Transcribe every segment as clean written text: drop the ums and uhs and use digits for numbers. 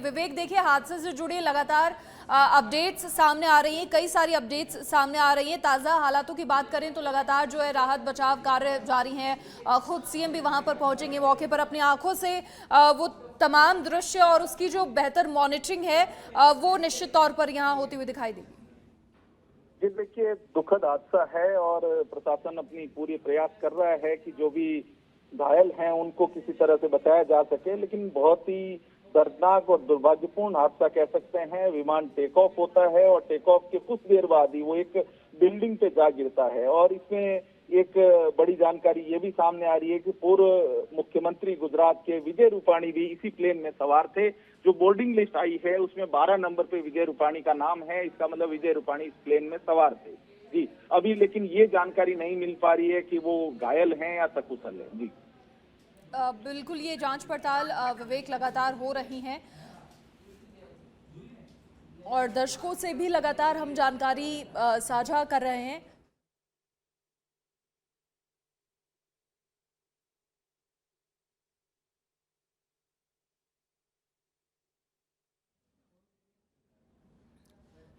विवेक, देखिए हादसे से जुड़ी लगातार अपडेट्स सामने आ रही हैं, कई सारी अपडेट्स सामने आ रही हैं। ताज़ा हालातों की बात करें तो लगातार जो है राहत बचाव कार्य जारी हैं। खुद सीएम भी वहां पर पहुंचेंगे, मौके पर अपनी आंखों से वो तमाम दृश्य और उसकी जो बेहतर मॉनिटरिंग है वो निश्चित तौर पर यहाँ होती हुई दिखाई देगी। जी देखिए, दुखद हादसा है और प्रशासन अपनी पूरी प्रयास कर रहा है कि जो भी घायल हैं उनको किसी तरह से बचाया जा सके, लेकिन बहुत ही दर्दनाक और दुर्भाग्यपूर्ण हादसा कह सकते हैं। विमान टेक ऑफ होता है और टेक ऑफ के कुछ देर बाद ही वो एक बिल्डिंग पे जा गिरता है। और इसमें एक बड़ी जानकारी ये भी सामने आ रही है कि पूर्व मुख्यमंत्री गुजरात के विजय रूपाणी भी इसी प्लेन में सवार थे। जो बोर्डिंग लिस्ट आई है उसमें 12 नंबर पे विजय रूपाणी का नाम है, इसका मतलब विजय रूपाणी इस प्लेन में सवार थे। जी, अभी लेकिन ये जानकारी नहीं मिल पा रही है कि वो घायल हैं या सकुशल है। जी बिल्कुल, ये जांच पड़ताल विवेक लगातार हो रही है और दर्शकों से भी लगातार हम जानकारी साझा कर रहे हैं।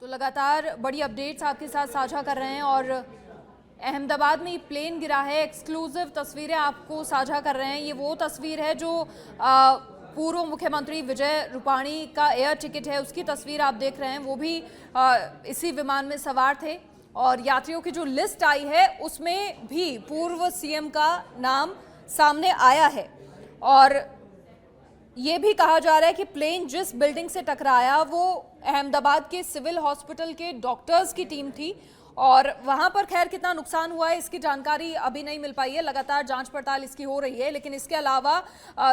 तो लगातार बड़ी अपडेट्स आपके साथ साझा कर रहे हैं और अहमदाबाद में ये प्लेन गिरा है, एक्सक्लूसिव तस्वीरें आपको साझा कर रहे हैं। ये वो तस्वीर है जो पूर्व मुख्यमंत्री विजय रूपाणी का एयर टिकट है, उसकी तस्वीर आप देख रहे हैं। वो भी इसी विमान में सवार थे और यात्रियों की जो लिस्ट आई है उसमें भी पूर्व सीएम का नाम सामने आया है। और ये भी कहा जा रहा है कि प्लेन जिस बिल्डिंग से टकराया वो अहमदाबाद के सिविल हॉस्पिटल के डॉक्टर्स की टीम थी और वहां पर खैर कितना नुकसान हुआ है इसकी जानकारी अभी नहीं मिल पाई है। लगातार जांच पड़ताल इसकी हो रही है, लेकिन इसके अलावा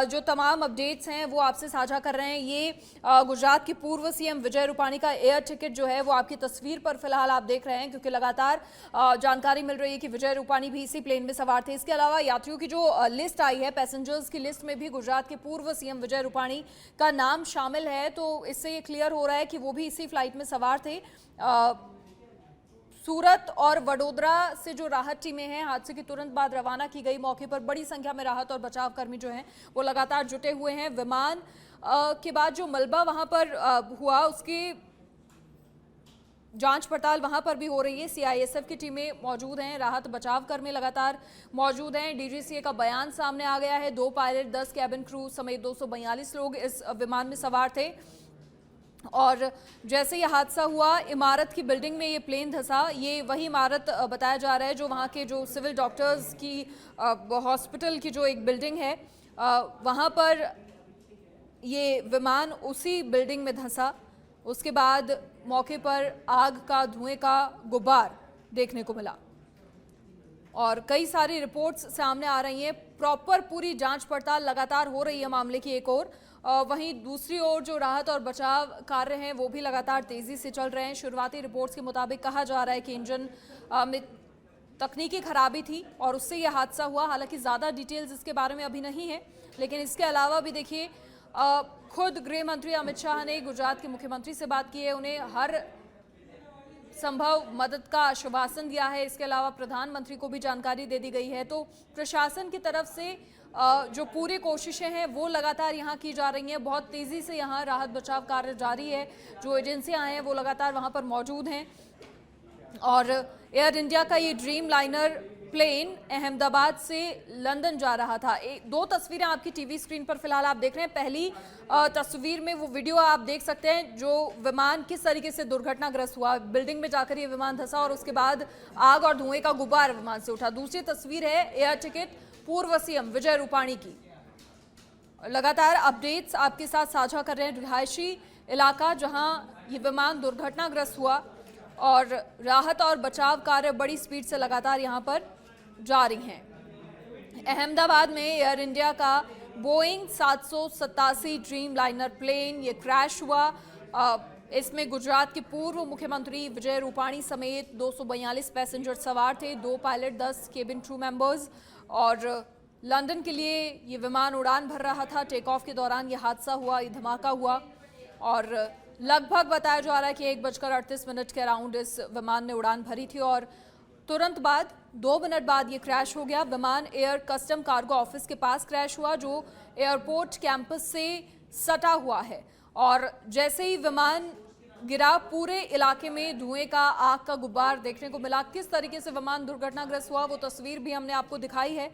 जो तमाम अपडेट्स हैं वो आपसे साझा कर रहे हैं। ये गुजरात के पूर्व सीएम विजय रूपाणी का एयर टिकट जो है वो आपकी तस्वीर पर फिलहाल आप देख रहे हैं, क्योंकि लगातार जानकारी मिल रही है कि विजय रूपाणी भी इसी प्लेन में सवार थे। इसके अलावा यात्रियों की जो लिस्ट आई है, पैसेंजर्स की लिस्ट में भी गुजरात के पूर्व सीएम विजय रूपाणी का नाम शामिल है। तो इससे ये क्लियर हो रहा है कि वो भी इसी फ्लाइट में सवार थे। सूरत और वडोदरा से जो राहत टीमें हैं हादसे के तुरंत बाद रवाना की गई। मौके पर बड़ी संख्या में राहत और बचाव कर्मी जो हैं वो लगातार जुटे हुए हैं। विमान के बाद जो मलबा वहां पर हुआ उसकी जांच पड़ताल वहां पर भी हो रही है। सीआईएसएफ की टीमें मौजूद हैं, राहत बचाव कर्मी लगातार मौजूद हैं। डीजीसीए का बयान सामने आ गया है। 2 पायलट, 10 कैबिन क्रू समेत 242 लोग इस विमान में सवार थे। और जैसे ये हादसा हुआ, इमारत की बिल्डिंग में ये प्लेन धंसा। ये वही इमारत बताया जा रहा है जो वहाँ के जो सिविल डॉक्टर्स की हॉस्पिटल की जो एक बिल्डिंग है वहाँ पर ये विमान उसी बिल्डिंग में धंसा। उसके बाद मौके पर आग का, धुएं का गुब्बार देखने को मिला और कई सारी रिपोर्ट्स सामने आ रही हैं। प्रॉपर पूरी जांच पड़ताल लगातार हो रही है मामले की एक ओर। वहीं दूसरी ओर जो राहत और बचाव कार्य हैं वो भी लगातार तेजी से चल रहे हैं। शुरुआती रिपोर्ट्स के मुताबिक कहा जा रहा है कि इंजन में तकनीकी खराबी थी और उससे यह हादसा हुआ। हालांकि ज़्यादा डिटेल्स इसके बारे में अभी नहीं है, लेकिन इसके अलावा भी देखिए खुद गृह मंत्री अमित शाह ने गुजरात के मुख्यमंत्री से बात की है, उन्हें हर संभव मदद का आश्वासन दिया है। इसके अलावा प्रधानमंत्री को भी जानकारी दे दी गई है। तो प्रशासन की तरफ से जो पूरी कोशिशें हैं वो लगातार यहाँ की जा रही हैं। बहुत तेज़ी से यहाँ राहत बचाव कार्य जारी है। जो एजेंसियाँ हैं वो लगातार वहाँ पर मौजूद हैं और एयर इंडिया का ये ड्रीम लाइनर प्लेन अहमदाबाद से लंदन जा रहा था। 2 तस्वीरें आपकी टीवी स्क्रीन पर फिलहाल आप देख रहे हैं। पहली तस्वीर में वो वीडियो आप देख सकते हैं जो विमान किस तरीके से दुर्घटनाग्रस्त हुआ। बिल्डिंग में जाकर ये विमान धंसा और उसके बाद आग और धुएं का गुब्बार विमान से उठा। दूसरी तस्वीर है एयर टिकट पूर्व सीएम विजय रूपाणी की। लगातार अपडेट्स आपके साथ साझा कर रहे हैं। रिहायशी इलाका जहां ये विमान दुर्घटनाग्रस्त हुआ और राहत और बचाव कार्य बड़ी स्पीड से लगातार यहां पर जारी हैं। अहमदाबाद में एयर इंडिया का बोइंग 787 ड्रीम लाइनर प्लेन ये क्रैश हुआ। इसमें गुजरात के पूर्व मुख्यमंत्री विजय रूपाणी समेत 242 पैसेंजर सवार थे, 2 पायलट, 10 केबिन क्रू मेंबर्स। और लंदन के लिए ये विमान उड़ान भर रहा था। टेक ऑफ के दौरान ये हादसा हुआ, ये धमाका हुआ और लगभग बताया जा रहा है कि 1:38 के अराउंड इस विमान ने उड़ान भरी थी और तुरंत बाद 2 मिनट बाद ये क्रैश हो गया। विमान एयर कस्टम कार्गो ऑफिस के पास क्रैश हुआ जो एयरपोर्ट कैंपस से सटा हुआ है और जैसे ही विमान गिरा पूरे इलाके में धुएं का, आग का गुब्बार देखने को मिला। किस तरीके से विमान दुर्घटनाग्रस्त हुआ वो तस्वीर भी हमने आपको दिखाई है।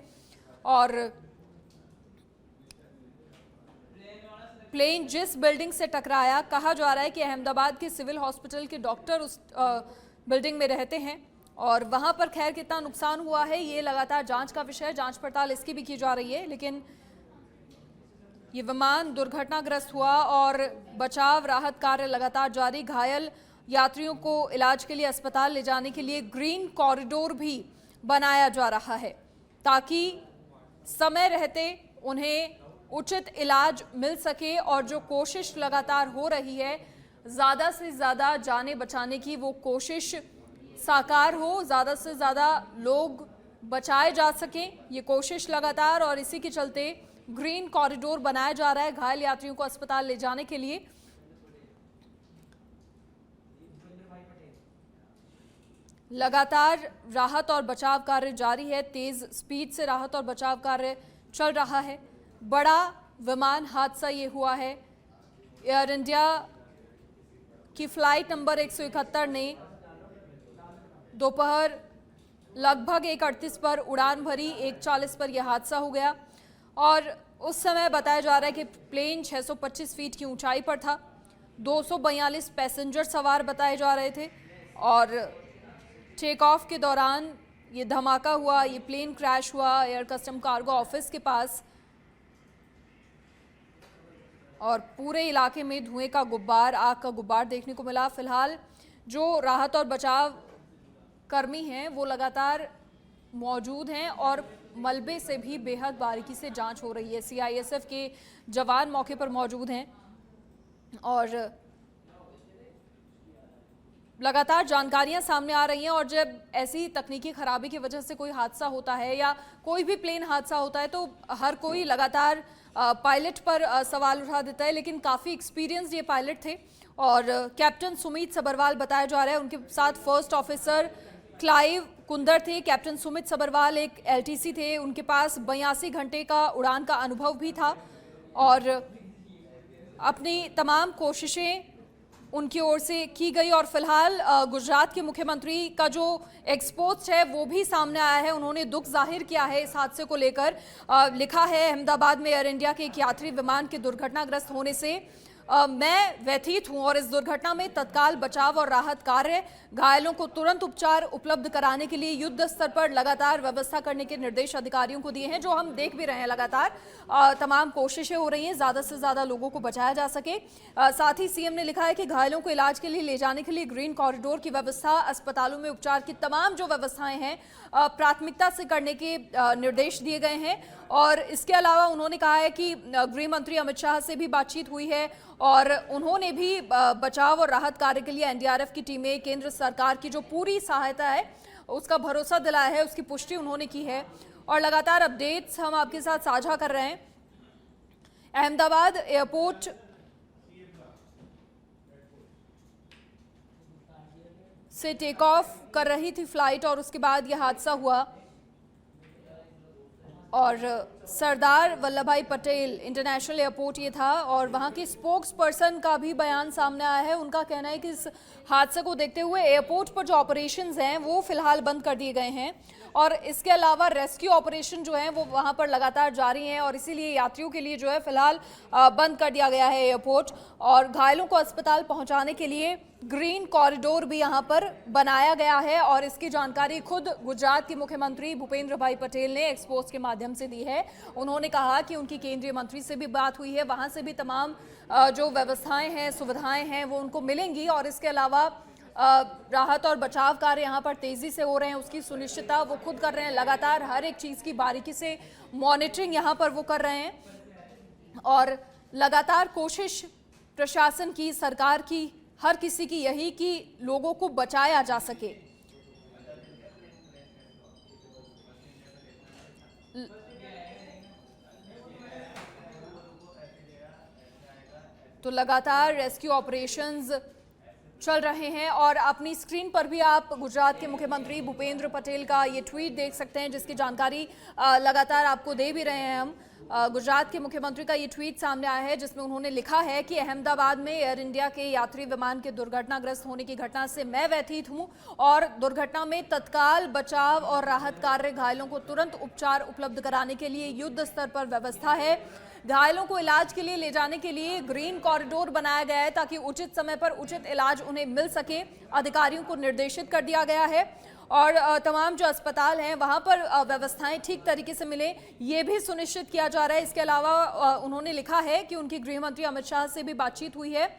और प्लेन जिस बिल्डिंग से टकराया, कहा जा रहा है कि अहमदाबाद के सिविल हॉस्पिटल के डॉक्टर उस बिल्डिंग में रहते हैं और वहां पर खैर कितना नुकसान हुआ है ये लगातार जांच का विषय है, जांच पड़ताल इसकी भी की जा रही है। लेकिन ये विमान दुर्घटनाग्रस्त हुआ और बचाव राहत कार्य लगातार जारी। घायल यात्रियों को इलाज के लिए अस्पताल ले जाने के लिए ग्रीन कॉरिडोर भी बनाया जा रहा है ताकि समय रहते उन्हें उचित इलाज मिल सके और जो कोशिश लगातार हो रही है ज़्यादा से ज़्यादा जानें बचाने की, वो कोशिश साकार हो, ज़्यादा से ज़्यादा लोग बचाए जा सकें, ये कोशिश लगातार। और इसी के चलते ग्रीन कॉरिडोर बनाया जा रहा है घायल यात्रियों को अस्पताल ले जाने के लिए। लगातार राहत और बचाव कार्य जारी है, तेज स्पीड से राहत और बचाव कार्य चल रहा है। बड़ा विमान हादसा ये हुआ है। एयर इंडिया की फ्लाइट नंबर 171 ने दोपहर लगभग 1:38 पर उड़ान भरी, 1:40 पर यह हादसा हो गया और उस समय बताया जा रहा है कि प्लेन 625 फीट की ऊंचाई पर था। 242 पैसेंजर सवार बताए जा रहे थे और टेक ऑफ के दौरान ये धमाका हुआ, ये प्लेन क्रैश हुआ एयर कस्टम कार्गो ऑफिस के पास और पूरे इलाके में धुएं का गुब्बार, आग का गुब्बार देखने को मिला। फिलहाल जो राहत और बचाव कर्मी हैं वो लगातार मौजूद हैं और मलबे से भी बेहद बारीकी से जांच हो रही है। सीआईएसएफ के जवान मौके पर मौजूद हैं और लगातार जानकारियां सामने आ रही हैं। और जब ऐसी तकनीकी खराबी की वजह से कोई हादसा होता है या कोई भी प्लेन हादसा होता है तो हर कोई लगातार पायलट पर सवाल उठा देता है, लेकिन काफ़ी एक्सपीरियंस्ड ये पायलट थे और कैप्टन सुमित सबरवाल बताया जा रहा है, उनके साथ फर्स्ट ऑफिसर क्लाइव कुंदर थे। कैप्टन सुमित सबरवाल एक एलटीसी थे, उनके पास 82 घंटे का उड़ान का अनुभव भी था और अपनी तमाम कोशिशें उनकी ओर से की गई। और फिलहाल गुजरात के मुख्यमंत्री का जो एक्सपोज है वो भी सामने आया है, उन्होंने दुख जाहिर किया है इस हादसे को लेकर। लिखा है अहमदाबाद में एयर इंडिया के एक यात्री विमान के दुर्घटनाग्रस्त होने से मैं व्यथित हूं और इस दुर्घटना में तत्काल बचाव और राहत कार्य, घायलों को तुरंत उपचार उपलब्ध कराने के लिए युद्ध स्तर पर लगातार व्यवस्था करने के निर्देश अधिकारियों को दिए हैं, जो हम देख भी रहे हैं। लगातार तमाम कोशिशें हो रही हैं ज़्यादा से ज़्यादा लोगों को बचाया जा सके। साथ ही सीएम ने लिखा है कि घायलों को इलाज के लिए ले जाने के लिए ग्रीन कॉरिडोर की व्यवस्था, अस्पतालों में उपचार की तमाम जो व्यवस्थाएं हैं प्राथमिकता से करने के निर्देश दिए गए हैं। और इसके अलावा उन्होंने कहा है कि गृह मंत्री अमित शाह से भी बातचीत हुई है और उन्होंने भी बचाव और राहत कार्य के लिए एनडीआरएफ की टीमें, केंद्र सरकार की जो पूरी सहायता है उसका भरोसा दिलाया है, उसकी पुष्टि उन्होंने की है। और लगातार अपडेट्स हम आपके साथ साझा कर रहे हैं। अहमदाबाद एयरपोर्ट से टेक ऑफ कर रही थी फ्लाइट और उसके बाद यह हादसा हुआ और सरदार वल्लभ भाई पटेल इंटरनेशनल एयरपोर्ट ये था और वहाँ के स्पोक्स पर्सन का भी बयान सामने आया है। उनका कहना है कि इस हादसे को देखते हुए एयरपोर्ट पर जो ऑपरेशंस हैं वो फिलहाल बंद कर दिए गए हैं और इसके अलावा रेस्क्यू ऑपरेशन जो हैं वो वहाँ पर लगातार जारी हैं और इसीलिए यात्रियों के लिए जो है फिलहाल बंद कर दिया गया है एयरपोर्ट। और घायलों को अस्पताल पहुँचाने के लिए ग्रीन कॉरिडोर भी यहाँ पर बनाया गया है और इसकी जानकारी खुद गुजरात के मुख्यमंत्री भूपेंद्र भाई पटेल ने एक्सपोज के माध्यम से दी है। उन्होंने कहा कि उनकी केंद्रीय मंत्री से भी बात हुई है, वहाँ से भी तमाम जो व्यवस्थाएं हैं, सुविधाएं हैं वो उनको मिलेंगी और इसके अलावा राहत और बचाव कार्य यहाँ पर तेजी से हो रहे हैं, उसकी सुनिश्चितता वो खुद कर रहे हैं। लगातार हर एक चीज़ की बारीकी से मॉनिटरिंग यहाँ पर वो कर रहे हैं और लगातार कोशिश प्रशासन की, सरकार की, हर किसी की यही कि लोगों को बचाया जा सके। तो लगातार रेस्क्यू ऑपरेशंस चल रहे हैं और अपनी स्क्रीन पर भी आप गुजरात के मुख्यमंत्री भूपेंद्र पटेल का ये ट्वीट देख सकते हैं, जिसकी जानकारी लगातार आपको दे भी रहे हैं हम। गुजरात के मुख्यमंत्री का ये ट्वीट सामने आया है, जिसमें उन्होंने लिखा है कि अहमदाबाद में एयर इंडिया के यात्री विमान के दुर्घटनाग्रस्त होने की घटना से मैं व्यथित हूं और दुर्घटना में तत्काल बचाव और राहत कार्य, घायलों को तुरंत उपचार उपलब्ध कराने के लिए युद्ध स्तर पर व्यवस्था है। घायलों को इलाज के लिए ले जाने के लिए ग्रीन कॉरिडोर बनाया गया है ताकि उचित समय पर उचित इलाज उन्हें मिल सके। अधिकारियों को निर्देशित कर दिया गया है और तमाम जो अस्पताल हैं वहां पर व्यवस्थाएं ठीक तरीके से मिले, ये भी सुनिश्चित किया जा रहा है। इसके अलावा उन्होंने लिखा है कि उनकी गृह मंत्री अमित शाह से भी बातचीत हुई है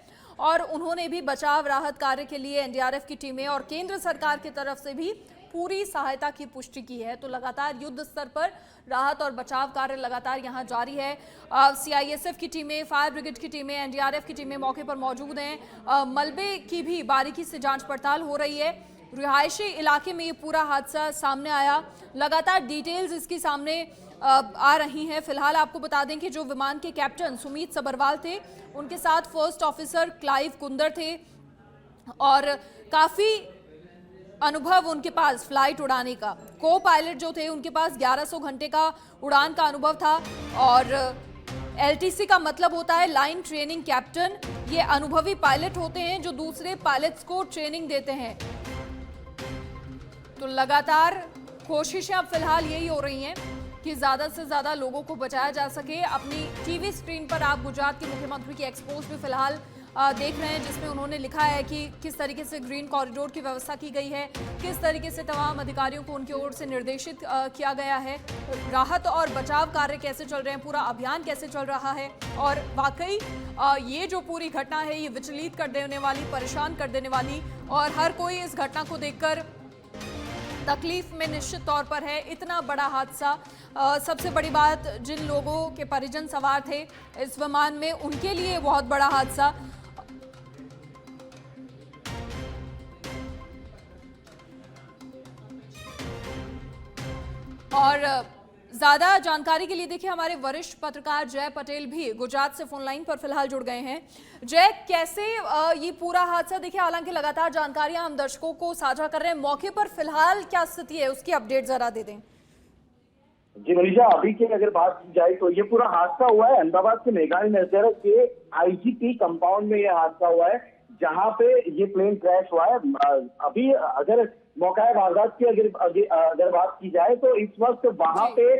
और उन्होंने भी बचाव राहत कार्य के लिए एनडीआरएफ की टीमें और केंद्र सरकार की तरफ से भी पूरी सहायता की पुष्टि की है। तो लगातार युद्ध स्तर पर राहत और बचाव कार्य लगातार यहां जारी है। सीआईएसएफ की टीमें, फायर ब्रिगेड की टीमें, एनडीआरएफ की टीमें मौके पर मौजूद हैं। मलबे की भी बारीकी से जांच पड़ताल हो रही है। रिहायशी इलाके में ये पूरा हादसा सामने आया, लगातार डिटेल्स इसकी सामने आ रही हैं। फिलहाल आपको बता दें कि जो विमान के कैप्टन सुमित सबरवाल थे, उनके साथ फर्स्ट ऑफिसर क्लाइव कुंदर थे और काफ़ी अनुभव उनके पास फ्लाइट उड़ाने का। को पायलट जो थे उनके पास 1100 घंटे का उड़ान का अनुभव था और एलटीसी का मतलब होता है लाइन ट्रेनिंग कैप्टन। ये अनुभवी पायलट होते हैं जो दूसरे पायलट्स को ट्रेनिंग देते हैं। तो लगातार कोशिशें अब फिलहाल यही हो रही हैं कि ज़्यादा से ज़्यादा लोगों को बचाया जा सके। अपनी टीवी स्क्रीन पर आप गुजरात के मुख्यमंत्री की एक्सपोज भी फिलहाल देख रहे हैं, जिसमें उन्होंने लिखा है कि किस तरीके से ग्रीन कॉरिडोर की व्यवस्था की गई है, किस तरीके से तमाम अधिकारियों को उनकी ओर से निर्देशित किया गया है, राहत और बचाव कार्य कैसे चल रहे हैं, पूरा अभियान कैसे चल रहा है। और वाकई ये जो पूरी घटना है ये विचलित कर देने वाली, परेशान कर देने वाली, और हर कोई इस घटना को देखकर तकलीफ में निश्चित तौर पर है। इतना बड़ा हादसा, सबसे बड़ी बात जिन लोगों के परिजन सवार थे इस विमान में, उनके लिए बहुत बड़ा हादसा। और ज्यादा जानकारी के लिए देखिए हमारे वरिष्ठ पत्रकार जय पटेल भी गुजरात से फोन लाइन पर फिलहाल जुड़ गए हैं। जय, कैसे ये पूरा हादसा, देखिए हालांकि लगातार जानकारियां हम दर्शकों को साझा कर रहे हैं, मौके पर फिलहाल क्या स्थिति है उसकी अपडेट जरा दे दें। जी मनीषा, अभी की अगर बात की जाए तो ये पूरा हादसा हुआ है अहमदाबाद के मेघानी नजर के आईजीपी कंपाउंड में। ये हादसा हुआ है जहां पे ये प्लेन क्रैश हुआ है। अभी अगर मौका वारदात की अगर बात की जाए तो इस वक्त वहां पे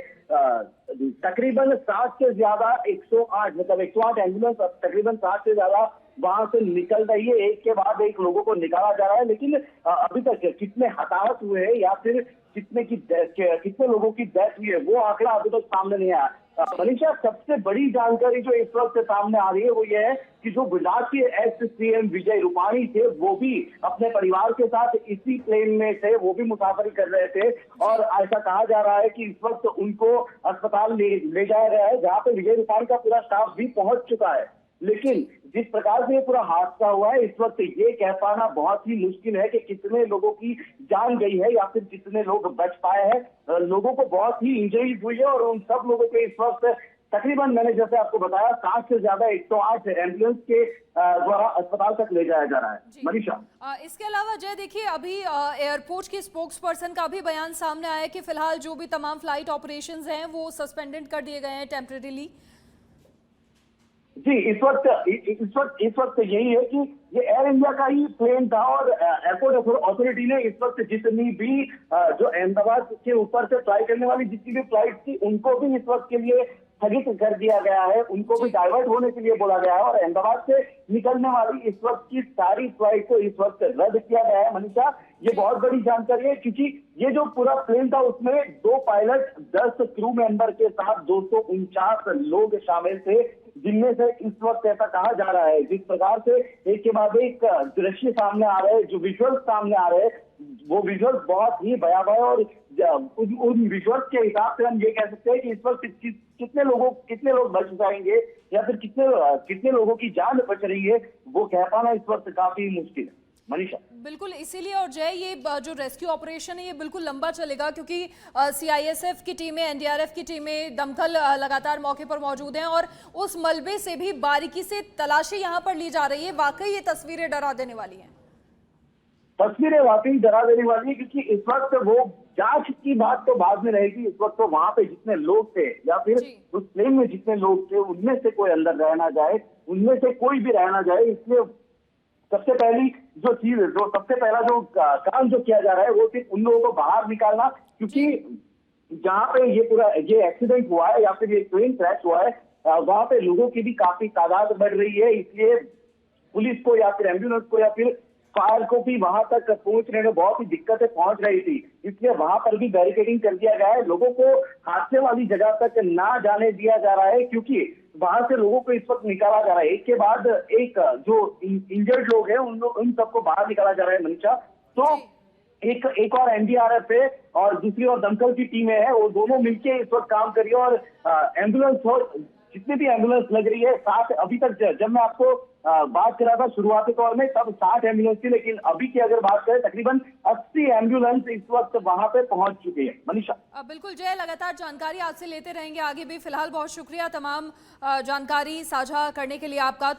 तकरीबन 60 से ज्यादा 108 मतलब 108 एम्बुलेंस तकरीबन 60 से ज्यादा वहां से निकल रही है। एक के बाद एक लोगों को निकाला जा रहा है, लेकिन अभी तक कितने हताहत हुए हैं या फिर कितने लोगों की डेथ हुई है वो आंकड़ा अभी तक सामने नहीं आया। मनीषा, सबसे बड़ी जानकारी जो इस वक्त सामने आ रही है वो ये है कि जो गुजरात के एक्स सीएम विजय रूपाणी थे वो भी अपने परिवार के साथ इसी प्लेन में थे, वो भी मुसाफरी कर रहे थे और ऐसा कहा जा रहा है कि इस वक्त उनको अस्पताल ले जाया गया है, जहां पे विजय रूपाणी का पूरा स्टाफ भी पहुंच चुका है। लेकिन जिस प्रकार से ये पूरा हादसा हुआ है, इस वक्त ये कह पाना बहुत ही मुश्किल है कि कितने लोगों की जान गई है या फिर कितने लोग बच पाए हैं। लोगों को बहुत ही इंजरी हुई है और उन सब लोगों को इस वक्त तकरीबन, मैंने जैसे आपको बताया, 60 से ज्यादा 108 एम्बुलेंस के द्वारा अस्पताल तक ले जाया जा रहा है। मनीषा, इसके अलावा जय देखिए अभी एयरपोर्ट के स्पोक्स पर्सन का भी बयान सामने आया कि फिलहाल जो भी तमाम फ्लाइट ऑपरेशंस हैं वो सस्पेंडेड कर दिए गए हैं टेम्परेरीली। जी, इस वक्त यही है कि ये एयर इंडिया का ही प्लेन था और एयरपोर्ट अथॉरिटी ने इस वक्त जितनी भी जो अहमदाबाद के ऊपर से फ्लाई करने वाली जितनी भी फ्लाइट थी उनको भी इस वक्त के लिए स्थगित कर दिया गया है, उनको भी डाइवर्ट होने के लिए बोला गया है और अहमदाबाद से निकलने वाली इस वक्त की सारी फ्लाइट को इस वक्त रद्द किया गया है। मनीषा, ये बहुत बड़ी जानकारी है क्योंकि ये जो पूरा प्लेन था उसमें 2 पायलट 10 क्रू मेंबर के साथ 249 लोग शामिल थे, जिनमें से इस वक्त ऐसा कहा जा रहा है, जिस प्रकार से एक के बाद एक दृश्य सामने आ रहे हैं, जो विजुअल्स सामने आ रहे हैं वो विजुअल्स बहुत ही भयावह है और उन विजुअल्स के हिसाब से हम ये कह सकते हैं कि इस वक्त कितने लोग बच जाएंगे या फिर कितने लोगों की जान बच रही है वो कह पाना इस वक्त काफी मुश्किल है। मनीषा, बिल्कुल, इसीलिए और जय ये जो रेस्क्यू ऑपरेशन है ये बिल्कुल लंबा चलेगा क्योंकि सीआईएसएफ की टीमें, एनडीआरएफ की टीमें, दमकल लगातार मौके पर मौजूद हैं और उस मलबे से भी बारीकी से तलाशी यहां पर ली जा रही है। वाकई ये तस्वीरें डरा देने वाली हैं। तस्वीरें वाकई डरा देने वाली है, क्योंकि इस वक्त वो जांच की बात तो बाद में रहेगी। इस वक्त तो वहां पे जितने लोग थे या फिर जी। उस प्लेन में जितने लोग थे, उनमें से कोई अंदर रह ना जाए, उनमें से कोई भी रह ना जाए, इसलिए सबसे पहली जो चीज, जो सबसे पहला जो काम जो किया जा रहा है वो सिर्फ उन लोगों को बाहर निकालना, क्योंकि जहाँ पे ये एक्सीडेंट हुआ है या फिर ये ट्रेन क्रैश हुआ है, वहां पे लोगों की भी काफी तादाद बढ़ रही है। इसलिए पुलिस को या फिर एम्बुलेंस को या फिर फायर को भी वहां तक पहुंचने में बहुत ही दिक्कतें पहुंच रही थी, इसलिए वहां पर भी बैरिकेडिंग कर दिया गया है। लोगों को हादसे वाली जगह तक ना जाने दिया जा रहा है, क्योंकि वहां से लोगों को इस वक्त निकाला जा रहा है। एक के बाद एक जो इंजर्ड लोग हैं उन सबको बाहर निकाला जा रहा है, मनीषा। तो एक और एनडीआरएफ है और दूसरी और दमकल की टीमें हैं, वो दोनों मिलके इस वक्त काम कर रही है। और एम्बुलेंस और जितनी भी एम्बुलेंस लग रही है, 60 अभी तक, जब मैं आपको बात कर रहा था शुरुआती तौर में, तब 60 एम्बुलेंस थी, लेकिन अभी की अगर बात करें तकरीबन 80 एम्बुलेंस इस वक्त वहां पे पहुंच चुकी है, मनीषा। बिल्कुल जय, लगातार जानकारी आपसे लेते रहेंगे आगे भी। फिलहाल बहुत शुक्रिया तमाम जानकारी साझा करने के लिए आपका।